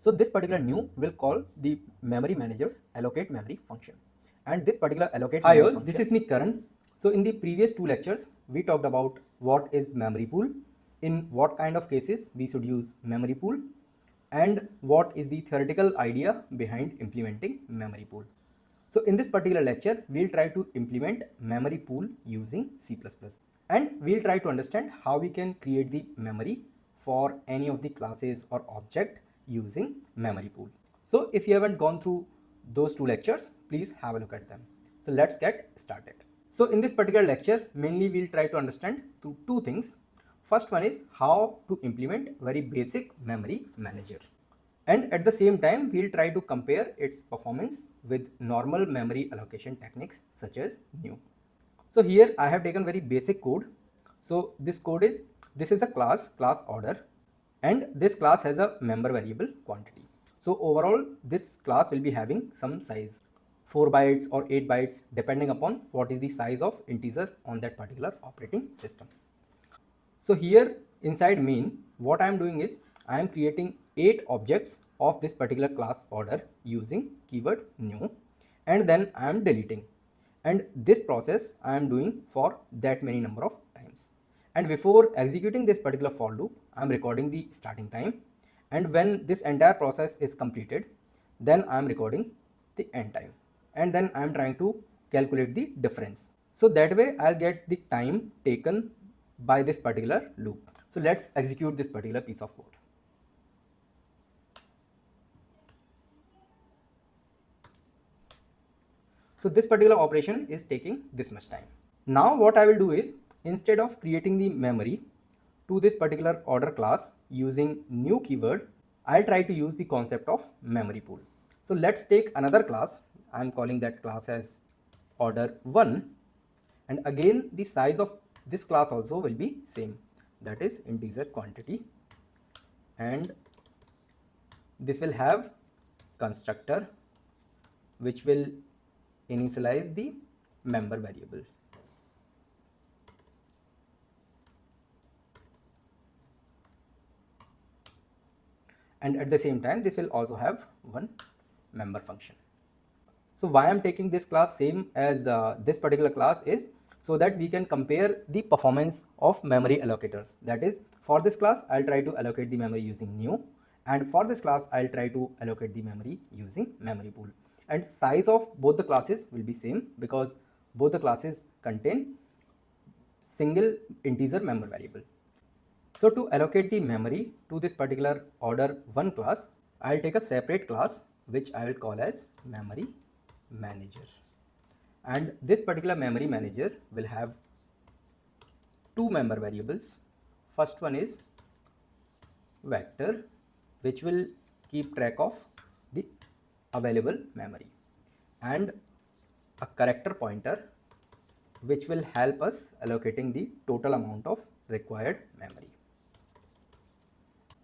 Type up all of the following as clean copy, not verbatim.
So this particular new will call the memory manager's allocate memory function. And this particular allocate Hi memory all, function, this is me Karan. So in the previous two lectures, we talked about what is memory pool, in what kind of cases we should use memory pool, and what is the theoretical idea behind implementing memory pool. So in this particular lecture, we'll try to implement memory pool using C++, and we'll try to understand how we can create the memory for any of the classes or object using memory pool. So if you haven't gone through those two lectures, please have a look at them. So let's get started. So in this particular lecture, mainly we'll try to understand two things. First one is how to implement very basic memory manager. And at the same time, we'll try to compare its performance with normal memory allocation techniques such as new. So here I have taken very basic code. So this is a class order, and this class has a member variable quantity. So overall this class will be having some size, 4 bytes or 8 bytes depending upon what is the size of integer on that particular operating system. So here inside main, what I am doing is I am creating 8 objects of this particular class order using keyword new, and then I am deleting. And this process I am doing for that many number of times. And before executing this particular for loop, I am recording the starting time. And when this entire process is completed, then I am recording the end time. And then I am trying to calculate the difference. So that way I'll get the time taken by this particular loop. So let's execute this particular piece of code. So this particular operation is taking this much time. Now what I will do is, instead of creating the memory to this particular order class using new keyword, I'll try to use the concept of memory pool. So let's take another class. I'm calling that class as order1, and again the size of this class also will be same, that is integer quantity, and this will have constructor which will initialize the member variable. And at the same time this will also have one member function. So why I'm taking this class same as this particular class is so that we can compare the performance of memory allocators. That is, for this class I'll try to allocate the memory using new, and for this class I'll try to allocate the memory using memory pool. And size of both the classes will be same because both the classes contain single integer member variable. So to allocate the memory to this particular order1 class, I'll take a separate class which I will call as memory manager. And this particular memory manager will have two member variables. First one is vector, which will keep track of the available memory, and a character pointer which will help us allocating the total amount of required memory.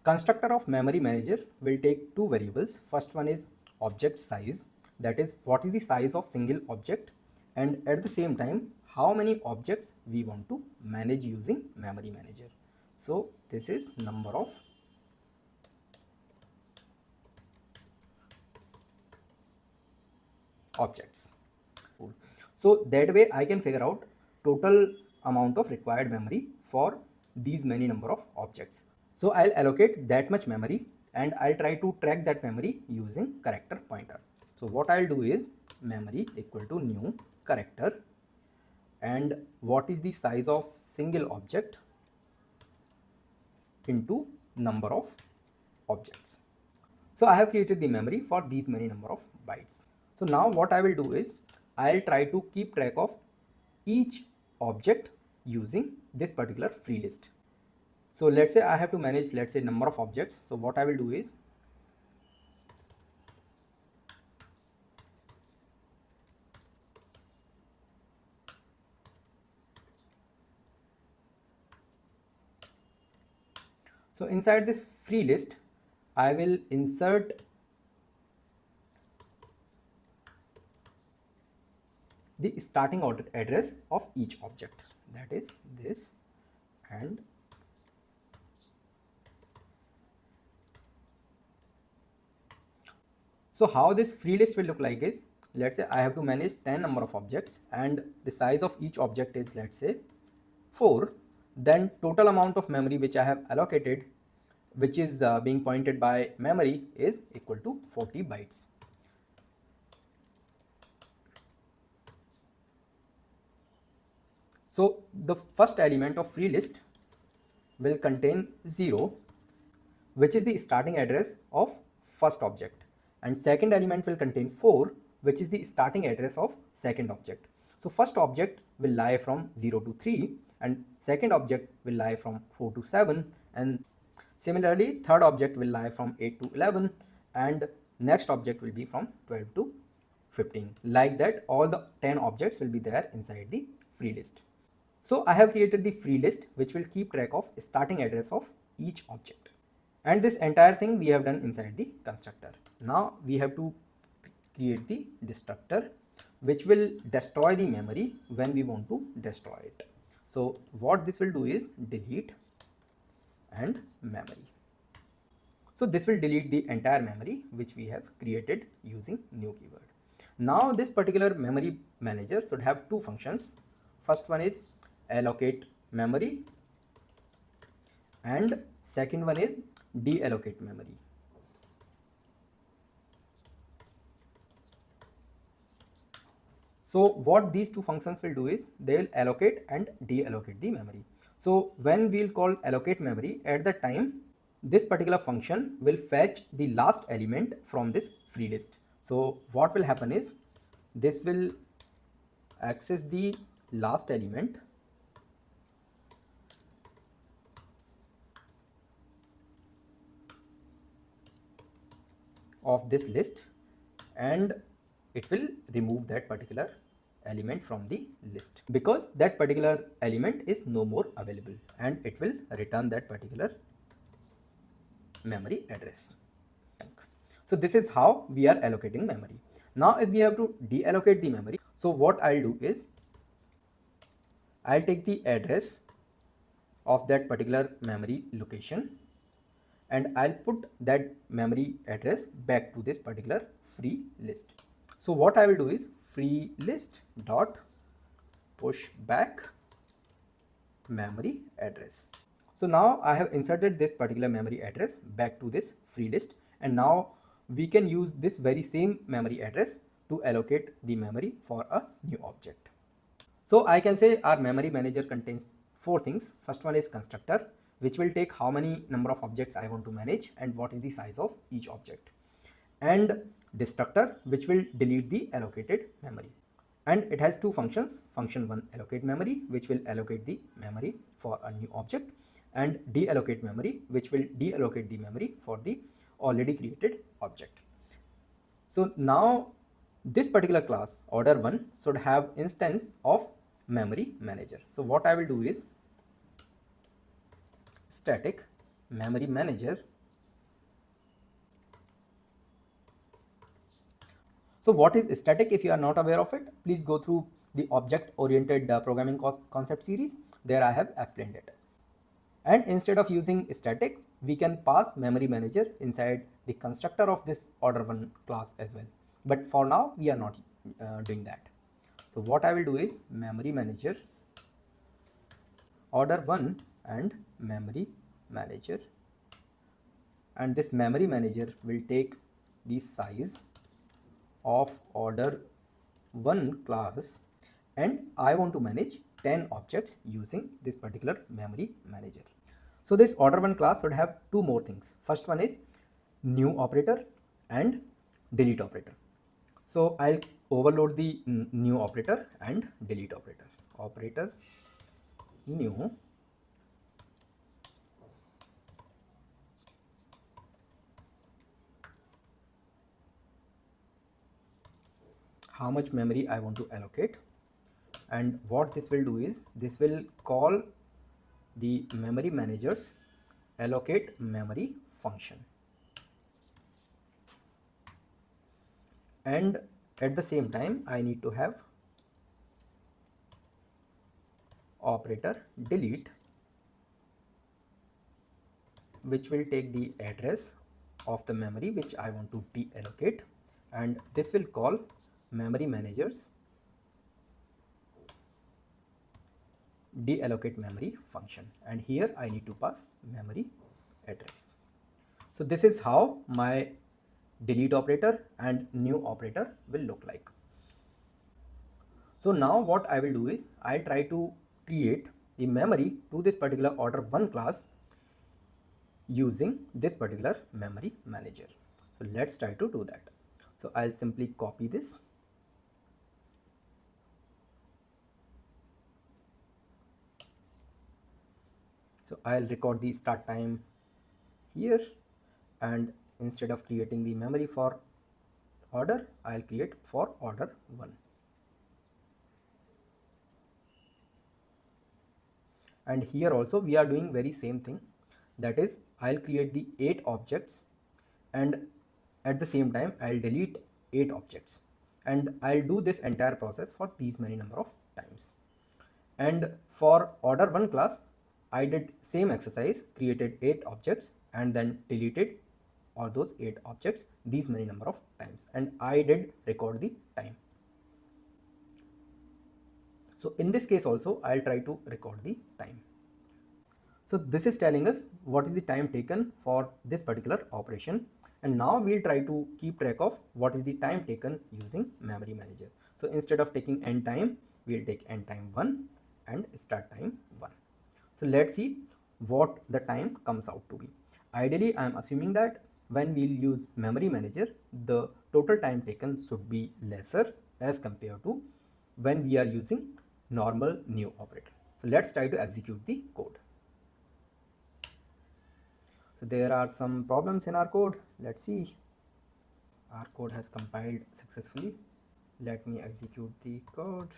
Constructor of memory manager will take two variables. First one is object size, that is what is the size of single object, and at the same time how many objects we want to manage using memory manager. So this is number of objects. So that way I can figure out total amount of required memory for these many number of objects. So I'll allocate that much memory and I'll try to track that memory using character pointer. So what I'll do is memory equal to new character, and what is the size of single object into number of objects. So I have created the memory for these many number of bytes. So now what I will do is I'll try to keep track of each object using this particular free list. So let's say I have to manage, let's say, number of objects. So what I will do is so inside this free list I will insert the starting address of each object, that is this, and So how this free list will look like is, let's say I have to manage 10 number of objects and the size of each object is, let's say, 4. Then total amount of memory which I have allocated, which is being pointed by memory, is equal to 40 bytes. So the first element of free list will contain 0, which is the starting address of first object, and second element will contain 4, which is the starting address of second object. So first object will lie from 0 to 3 and second object will lie from 4 to 7, and similarly third object will lie from 8 to 11 and next object will be from 12 to 15. Like that, all the 10 objects will be there inside the free list. So I have created the free list which will keep track of starting address of each object. And this entire thing we have done inside the constructor. Now we have to create the destructor which will destroy the memory when we want to destroy it. So what this will do is delete and memory. So this will delete the entire memory which we have created using new keyword. Now this particular memory manager should have two functions. First one is allocate memory and second one is deallocate memory. So what these two functions will do is they will allocate and deallocate the memory. So when we'll call allocate memory, at the time this particular function will fetch the last element from this free list. So what will happen is this will access the last element of this list and it will remove that particular element from the list because that particular element is no more available, and it will return that particular memory address. So this is how we are allocating memory. Now if we have to deallocate the memory, so what I'll do is I'll take the address of that particular memory location and I'll put that memory address back to this particular free list. So what I will do is free list dot push back memory address. So now I have inserted this particular memory address back to this free list, and now we can use this very same memory address to allocate the memory for a new object. So I can say our memory manager contains four things. First one is constructor, which will take how many number of objects I want to manage and what is the size of each object, and destructor, which will delete the allocated memory. And it has two functions. Function 1 allocate memory, which will allocate the memory for a new object, and deallocate memory, which will deallocate the memory for the already created object. So now this particular class order1 should have instance of memory manager. So what I will do is static memory manager. So what is static? If you are not aware of it, please go through the object oriented programming concept series. There I have explained it. And instead of using static, we can pass memory manager inside the constructor of this order1 class as well. But for now we are not doing that. So what I will do is memory manager order1 and memory manager, and this memory manager will take the size of order1 class, and I want to manage 10 objects using this particular memory manager. So this order1 class should have two more things. First one is new operator and delete operator. So I'll overload the new operator and delete operator. Operator new how much memory I want to allocate, and what this will do is this will call the memory manager's allocate memory function, and at the same time I need to have operator delete, which will take the address of the memory which I want to deallocate, and this will call memory managers deallocate memory function, and here I need to pass memory address. So this is how my delete operator and new operator will look like. So now what I will do is I'll try to create the memory to this particular order1 class using this particular memory manager. So let's try to do that. So I'll simply copy this. So I'll record the start time here, and instead of creating the memory for order, I'll create for order 1. And here also we are doing very same thing, that is I'll create the 8 objects and at the same time I'll delete 8 objects, and I'll do this entire process for these many number of times. And for order 1 class I did same exercise, created 8 objects and then deleted all those 8 objects these many number of times, and I did record the time. So in this case also I'll try to record the time. So this is telling us what is the time taken for this particular operation, and now we'll try to keep track of what is the time taken using memory manager. So instead of taking end time, we'll take end time 1 and start time 1. So let's see what the time comes out to be. Ideally, I am assuming that when we'll use memory manager, the total time taken should be lesser as compared to when we are using normal new operator. So let's try to execute the code. So there are some problems in our code. Let's see. Our code has compiled successfully. Let me execute the code.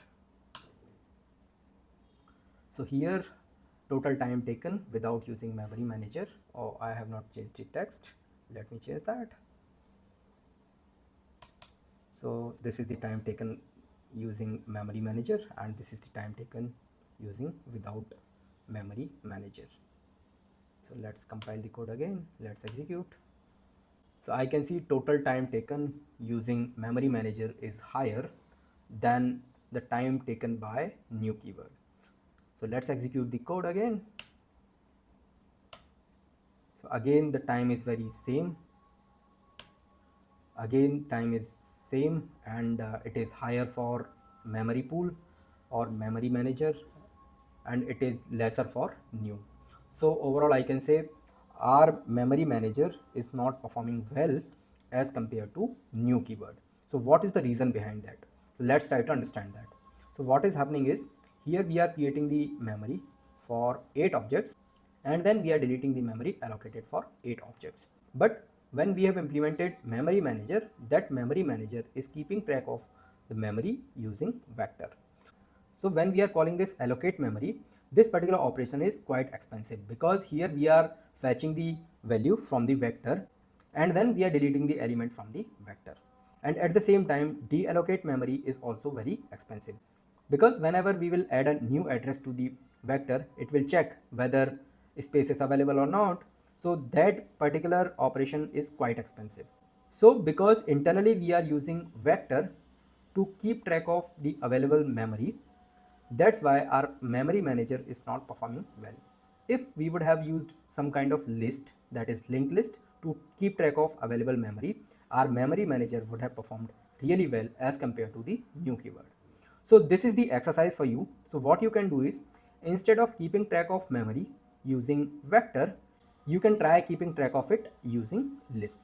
So here total time taken without using memory manager. Oh, I have not changed the text. Let me change that. So this is the time taken using memory manager, and this is the time taken using without memory manager. So let's compile the code again. Let's execute. So I can see total time taken using memory manager is higher than the time taken by new keyword. So let's execute the code again. So again the time is very same. Again time is same, and it is higher for memory pool or memory manager, and it is lesser for new. So overall I can say our memory manager is not performing well as compared to new keyword. So what is the reason behind that? So let's try to understand that. So what is happening is, here we are creating the memory for 8 objects and then we are deleting the memory allocated for 8 objects. But when we have implemented memory manager, that memory manager is keeping track of the memory using vector. So when we are calling this allocate memory, this particular operation is quite expensive, because here we are fetching the value from the vector and then we are deleting the element from the vector. And at the same time, deallocate memory is also very expensive, because whenever we will add a new address to the vector, it will check whether space is available or not. So that particular operation is quite expensive. So because internally we are using vector to keep track of the available memory, that's why our memory manager is not performing well. If we would have used some kind of list, that is linked list, to keep track of available memory, our memory manager would have performed really well as compared to the new keyword. So this is the exercise for you. So what you can do is, instead of keeping track of memory using vector, you can try keeping track of it using list.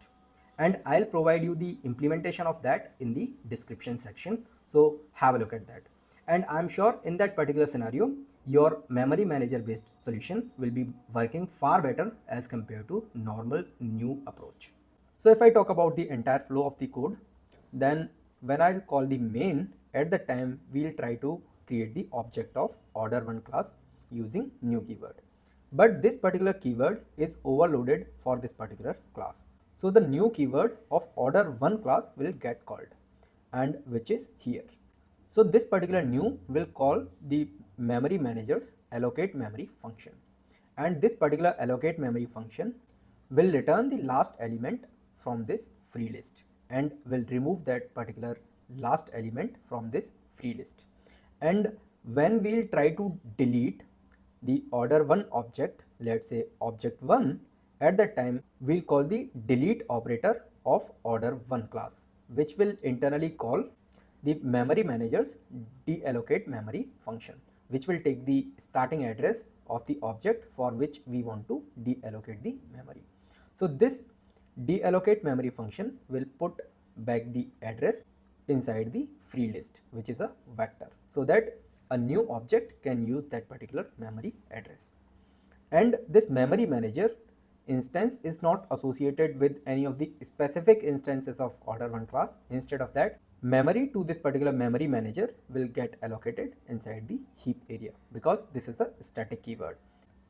And I'll provide you the implementation of that in the description section. So have a look at that. And I'm sure in that particular scenario, your memory manager based solution will be working far better as compared to normal new approach. So if I talk about the entire flow of the code, then when I'll call the main, at the time we'll try to create the object of order1 class using new keyword. But this particular keyword is overloaded for this particular class. So the new keyword of order1 class will get called, and which is here. So this particular new will call the memory manager's allocate memory function, and this particular allocate memory function will return the last element from this free list. and will remove that particular last element from this free list. And when we'll try to delete the order 1 object, let's say object 1, at that time we'll call the delete operator of order 1 class, which will internally call the memory manager's deallocate memory function, which will take the starting address of the object for which we want to deallocate the memory. So this deallocate memory function will put back the address inside the free list, which is a vector, so that a new object can use that particular memory address. And this memory manager instance is not associated with any of the specific instances of order 1 class. Instead of that, memory to this particular memory manager will get allocated inside the heap area, because this is a static keyword,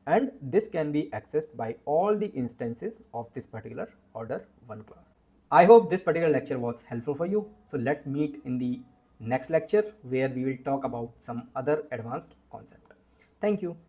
and this can be accessed by all the instances of this particular order 1 class. I hope this particular lecture was helpful for you. So let's meet in the next lecture where we will talk about some other advanced concept. Thank you.